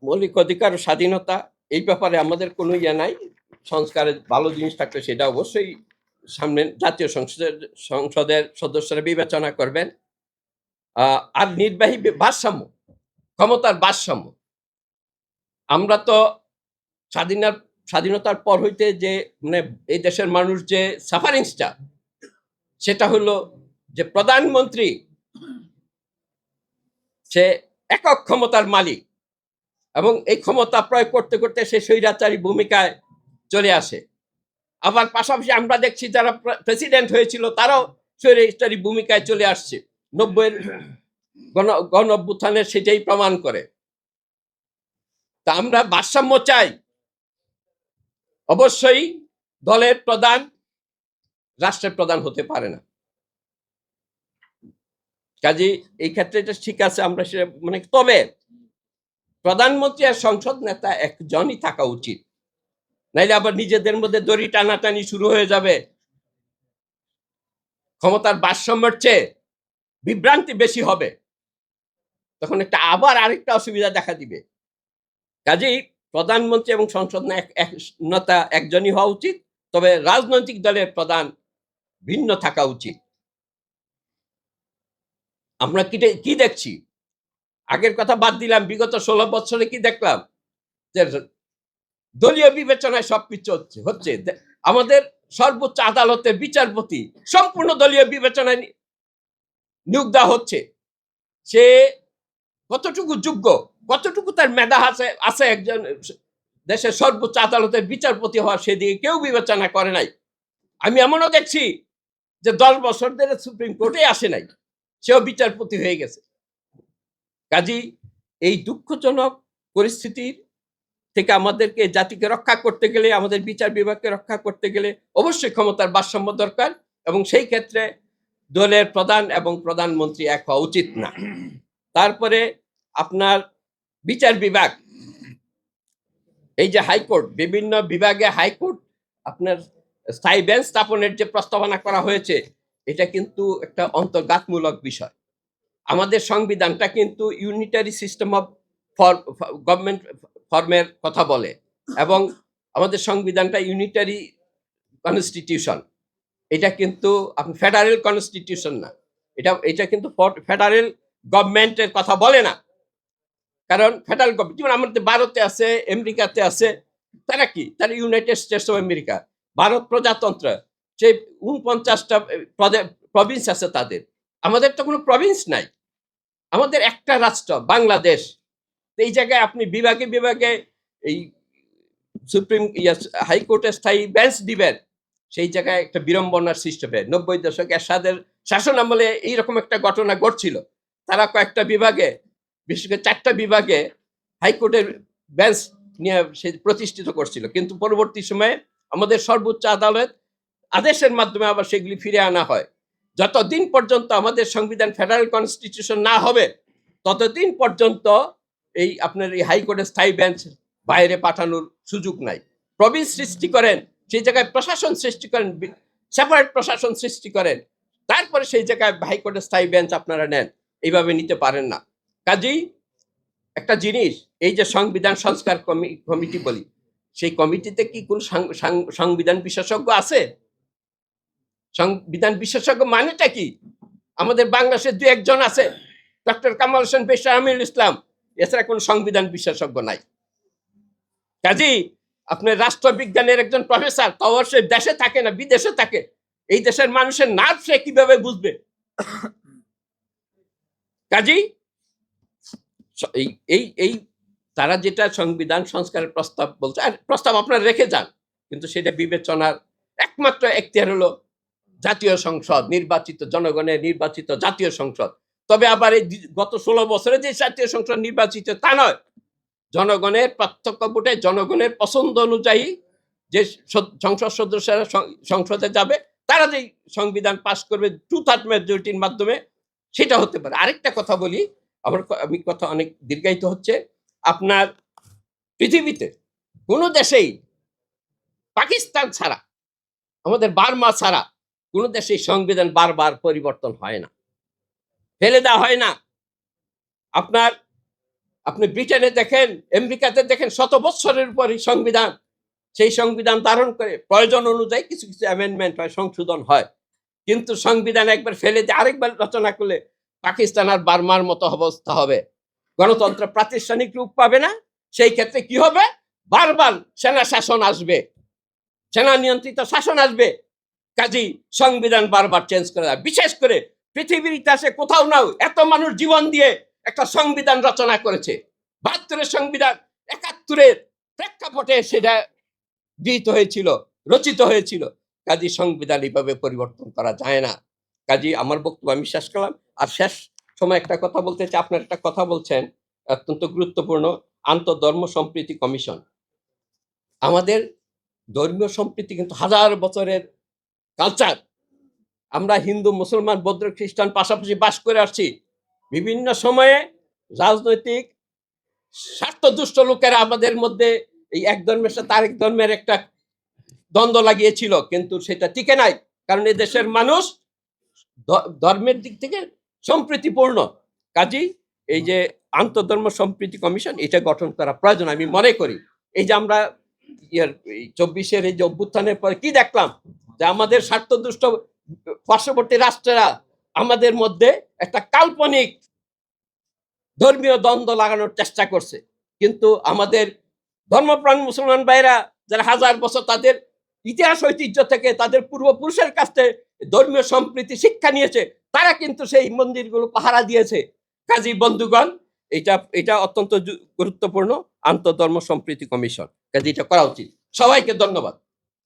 মৌলিক অধিকার ও স্বাধীনতা এই ব্যাপারে আমাদের কোনো ইয়ে নাই। সংস্কারের ভালো জিনিস থাকলে সেটা অবশ্যই সামনে জাতীয় সংসদের সদস্যরা বিবেচনা করবেন। আর নির্বাহী ভারসাম্য, ক্ষমতার ভারসাম্য। আমরা তো স্বাধীনতার পর হইতে যে মানে এই দেশের মানুষ যে সাফারিংসটা, সেটা হলো যে প্রধানমন্ত্রী সে একক ক্ষমতার মালিক এবং এই ক্ষমতা প্রয়োগ করতে করতে সে স্বৈরাচারী ভূমিকায় চলে আসে। আবার পাশাপাশি আমরা দেখছি যারা প্রেসিডেন্ট হয়েছিল তারাও স্বৈরাচারী ভূমিকায় চলে আসছে। 90-এর গণ অভ্যুত্থানের সেটাই প্রমাণ করে। তা আমরা ভারসাম্য চাই। অবশ্যই দলের প্রধান রাষ্ট্রের প্রধান হতে পারে না। কাজে এই ক্ষেত্রে এটা ঠিক আছে, আমরা সে মানে তবে প্রধানমন্ত্রী আর সংসদ নেতা একজনই থাকা উচিত, নাইলে আবার নিজেদের মধ্যে দড়ি টানাটানি শুরু হয়ে যাবে। ক্ষমতার ভারসাম্যের চেয়ে বিভ্রান্তি বেশি হবে, তখন আবার আরেকটা অসুবিধা দেখা দিবে। কাজেই প্রধানমন্ত্রী এবং সংসদ নেতা একজনই হওয়া উচিত, তবে রাজনৈতিক দলের প্রধান ভিন্ন থাকা উচিত। আমরা কি দেখছি, আগের কথা বাদ দিলাম, বিগত 16 বছরে কি দেখলাম যে দলীয় বিবেচনায় সবকিছু হচ্ছে। আমাদের সর্বোচ্চ আদালতের বিচারপতি সম্পূর্ণ দলীয় বিবেচনায় নিয়োগ দেওয়া হচ্ছে। সে কতটুকু যোগ্য, কতটুকু তার মেধা আছে একজন দেশের সর্বোচ্চ আদালতের বিচারপতি হওয়ার, সেদিকে কেউ বিবেচনা করে নাই। আমি এমনও দেখছি যে 10 বছর ধরে সুপ্রিম কোর্টে আসে নাই, সেও বিচারপতি হয়ে গেছে। কাজী এই দুঃখজনক পরিস্থিতির থেকে আমাদেরকে জাতিকে রক্ষা করতে গেলে, আমাদের বিচার বিভাগকে রক্ষা করতে গেলে অবশ্যই ক্ষমতার ভারসাম্য দরকার, এবং সেই ক্ষেত্রে দলের প্রধান এবং প্রধানমন্ত্রী এক হওয়া উচিত না। তারপরে আপনার বিচার বিভাগ, এই যে হাইকোর্ট, বিভিন্ন বিভাগে হাইকোর্ট আপনার স্থায়ী বেঞ্চ স্থাপনের যে প্রস্তাবনা করা হয়েছে, এটা কিন্তু একটা অন্তর্ঘাতমূলক বিষয়। আমাদের সংবিধানটা কিন্তু ইউনিটারি সিস্টেম অফ গভর্নমেন্ট ফর্মের কথা বলে, এবং আমাদের সংবিধানটা ইউনিটারি কনস্টিটিউশন। এটা কিন্তু ফেডারেল কনস্টিটিউশন না, এটা কিন্তু ফেডারেল গভর্নমেন্টের কথা বলে না। কারণ ফেডারেল গভর্নমেন্ট যেমন আমাদের ভারতে আছে, আমেরিকাতে আছে, তারা কি, তারা United states of America. Bharat প্রজাতন্ত্র, সেই 49টা প্রভিন্স আছে তাদের। আমাদের তো কোনো প্রভিন্স নাই, আমাদের একটা রাষ্ট্র বাংলাদেশ। এই জায়গায় আপনি বিভাগে বিভাগে এই সুপ্রিম হাইকোর্টের স্থায়ী বেঞ্চ দিবেন, সেই জায়গায় একটা বিড়ম্বনার সৃষ্টি হবে। 90 দশক এরশাদের শাসন আমলে এইরকম একটা ঘটনা ঘটছিল। তারা কয়েকটা বিভাগে, বিশেষ করে 4টা বিভাগে হাইকোর্টের বেঞ্চ নিয়ে সে প্রতিষ্ঠিত করছিল, কিন্তু পরবর্তী সময়ে আমাদের সর্বোচ্চ আদালত আদেশের মাধ্যমে আবার সেগুলি ফিরে আনা হয়। যতদিন পর্যন্ত আমাদের সংবিধান ফেডারেল কনস্টিটিউশন না হবে, ততদিন পর্যন্ত এই আপনার এই হাইকোর্টের স্থায়ী বেঞ্চ বাইরে পাঠানোর সুযোগ নাই। প্রভিন্স সৃষ্টি করেন, সেই জায়গায় প্রশাসন সৃষ্টি করেন, সেপারেট প্রশাসন সৃষ্টি করেন, তারপরে সেই জায়গায় হাইকোর্টের স্থায়ী বেঞ্চ আপনারা নেন। এইভাবে নিতে পারেন না। কাজেই একটা জিনিস, এই যে সংবিধান সংস্কার কমিটি বলি, সেই কমিটিতে কি কোন সংবিধান বিশেষজ্ঞ আছে? সংবিধান বিশেষজ্ঞ মানেটা কি? আমাদের বাংলাদেশে 2-1 আছে, ডক্টর কামাল হোসেন বেশর, আমিরুল ইসলাম, এছাড়া কোন সংবিধান বিশেষজ্ঞ নাই। কাজেই আপনার রাষ্ট্রবিজ্ঞানের একজন প্রফেসর, তাও সে দেশে থাকে না, বিদেশে থাকে, এই দেশের মানুষের নার্ভ সে কিভাবে বুঝবে? কাজেই এই তারা যেটা সংবিধান সংস্কারের প্রস্তাব বলছে, আর প্রস্তাব আপনারা রেখে যান, কিন্তু সেটা বিবেচনার একমাত্র এখতিয়ার হলো জাতীয় সংসদ, নির্বাচিত জনগণের নির্বাচিত জাতীয় সংসদ। তবে আবার এই গত 16 বছরে যে জাতীয় সংসদ নির্বাচিত তা নয়, জনগণের প্রত্যক্ষ ভোটে জনগণের পছন্দ অনুযায়ী যে সংসদ সদস্যরা সংসদে যাবে, তারা যেই সংবিধান পাশ করবে 2/3 মেজরিটির মাধ্যমে, সেটা হতে পারে। আরেকটা কথা বলি, আমি কথা অনেক দীর্ঘায়িত হচ্ছে। আপনার পৃথিবীতে কোন দেশেই, পাকিস্তান ছাড়া, আমাদের বার্মা ছাড়া কোন দেশে সংবিধান বারবার পরিবর্তন হয় না, ফেলে দেওয়া হয় না। আপনার আপনি ব্রিটেনে দেখেন, আমেরিকাতে দেখেন, শত বৎসরের উপরই সংবিধান। সেই সংবিধান ধারণ করে প্রয়োজন অনুযায়ী কিছু কিছু অ্যামেন্ডমেন্ট হয়, সংশোধন হয়। কিন্তু সংবিধান একবার ফেলে দিয়ে আরেকবার রচনা করলে পাকিস্তান আর বার্মার মতো অবস্থা হবে। গণতন্ত্র প্রাতিষ্ঠানিক রূপ পাবে না। সেই ক্ষেত্রে কি হবে? বারবার সেনা শাসন আসবে, সেনা নিয়ন্ত্রিত শাসন আসবে। কাজেই সংবিধান বারবার চেঞ্জ করা যায়। বিশেষ করে পৃথিবীর ইতিহাসে কোথাও নাও এত মানুষ জীবন দিয়ে একটা সংবিধান রচনা করেছে। ৭২-এর সংবিধান ৭১-এর প্রেক্ষাপটে সেটা গৃহীত হয়েছিল, রচিত হয়েছিল। কাজী সংবিধান এইভাবে পরিবর্তন করা যায় না। কাজী আমার বক্তব্য আমি শেষ করলাম। আর শেষ সময় একটা কথা বলতে চাই, আপনার একটা কথা বলছেন অত্যন্ত গুরুত্বপূর্ণ, আন্তঃধর্ম সম্প্রীতি কমিশন। আমাদের ধর্মীয় সম্প্রীতি কিন্তু হাজার বছরের কালচার। আমরা হিন্দু, মুসলমান, বৌদ্ধ, খ্রিস্টান পাশাপাশি বাস করে আসছি। বিভিন্ন সময়ে রাজনৈতিক স্বার্থদুষ্ট লোকেরা আমাদের মধ্যে এই এক ধর্মের সাথে আরেক ধর্মের একটা দ্বন্দ্ব লাগিয়েছিল, কিন্তু সেটা টিকে নাই। কারণ এই দেশের মানুষ ধর্মের দিক থেকে সম্প্রীতিপূর্ণ। কাজেই এই যে আন্তঃধর্ম সম্প্রীতি কমিশন, এটা গঠন করা প্রয়োজন আমি মনে করি। এই যে আমরা ২৪-এর এই যে অভ্যুত্থানের পরে কি দেখলাম, যে আমাদের স্বার্থদুষ্ট পার্শ্ববর্তী রাষ্ট্রেরা আমাদের মধ্যে একটা কাল্পনিক ধর্মীয় দ্বন্দ্ব লাগানোর চেষ্টা করছে। কিন্তু আমাদের ধর্মপ্রাণ মুসলমান ভাইরা যারা হাজার বছর তাদের ইতিহাস ঐতিহ্য থেকে, তাদের পূর্বপুরুষের কাছ থেকে ধর্মীয় সম্প্রীতি শিক্ষা নিয়েছে, তারা কিন্তু সেই মন্দিরগুলো পাহারা দিয়েছে। কাজী বন্ধুগণ, এটা অত্যন্ত গুরুত্বপূর্ণ আন্তঃধর্ম সম্প্রীতি কমিশন। কাজে এটা করা উচিত। সবাইকে ধন্যবাদ।